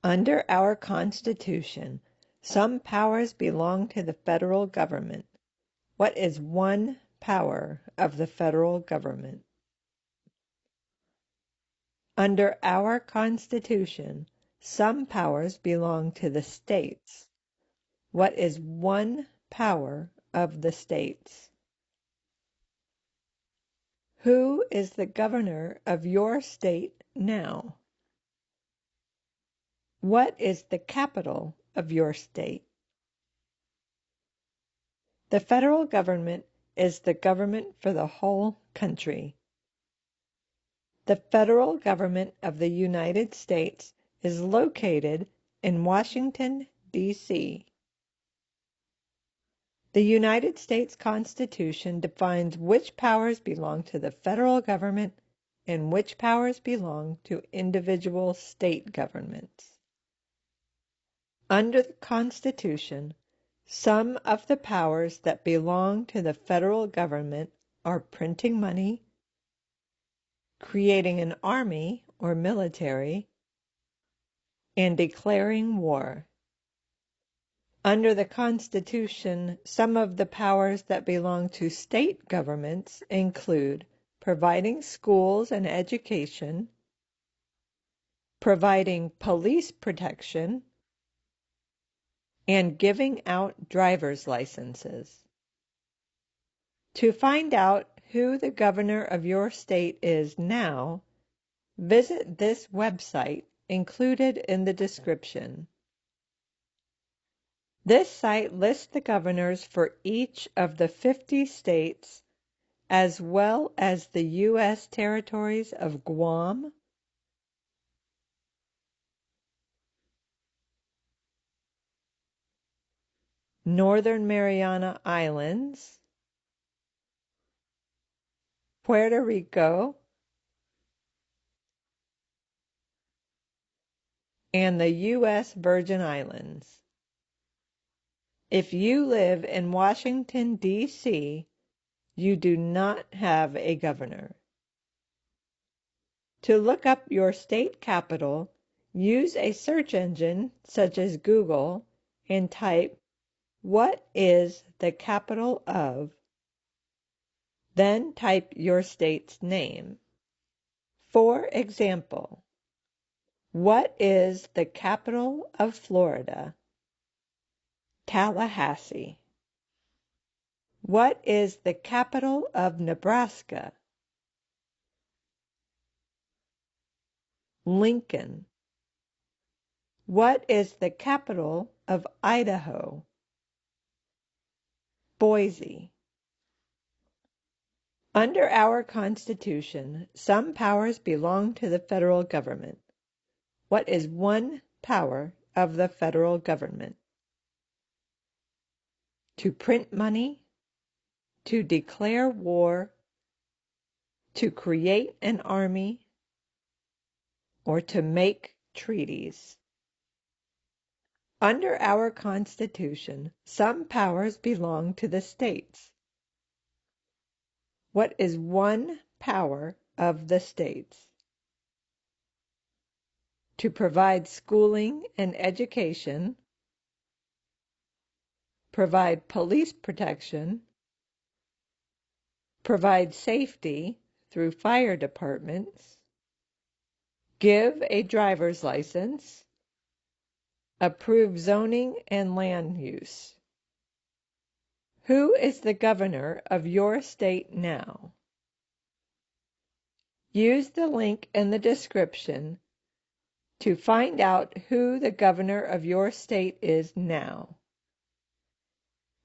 Under our Constitution, some powers belong to the federal government. What is one power of the federal government? Under our Constitution, some powers belong to the states. What is one power of the states? Who is the governor of your state now? What is the capital of your state? The federal government is the government for the whole country. The federal government of the United States is located in Washington, D.C. The United States Constitution defines which powers belong to the federal government and which powers belong to individual state governments. Under the Constitution, some of the powers that belong to the federal government are printing money, creating an army or military, and declaring war. Under the Constitution, some of the powers that belong to state governments include providing schools and education, providing police protection, and giving out driver's licenses. To find out who the governor of your state is now, visit this website included in the description. This site lists the governors for each of the 50 states, as well as the U.S. territories of Guam, Northern Mariana Islands, Puerto Rico, and the U.S. Virgin Islands. If you live in Washington, D.C., you do not have a governor. To look up your state capital, use a search engine such as Google and type, "What is the capital of?" Then type your state's name. For example, what is the capital of Florida? Tallahassee. What is the capital of Nebraska? Lincoln. What is the capital of Idaho? Boise. Under our Constitution, some powers belong to the federal government. What is one power of the federal government? To print money, to declare war, to create an army, or to make treaties. Under our Constitution, some powers belong to the states. What is one power of the states? To provide schooling and education, provide police protection, provide safety through fire departments, give a driver's license, approve zoning and land use. Who is the governor of your state now? Use the link in the description to find out who the governor of your state is now.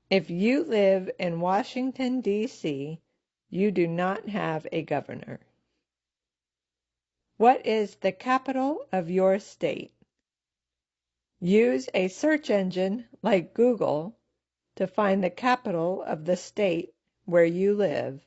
If you live in Washington, D.C., you do not have a governor. What is the capital of your state? Use a search engine like Google to find the capital of the state where you live.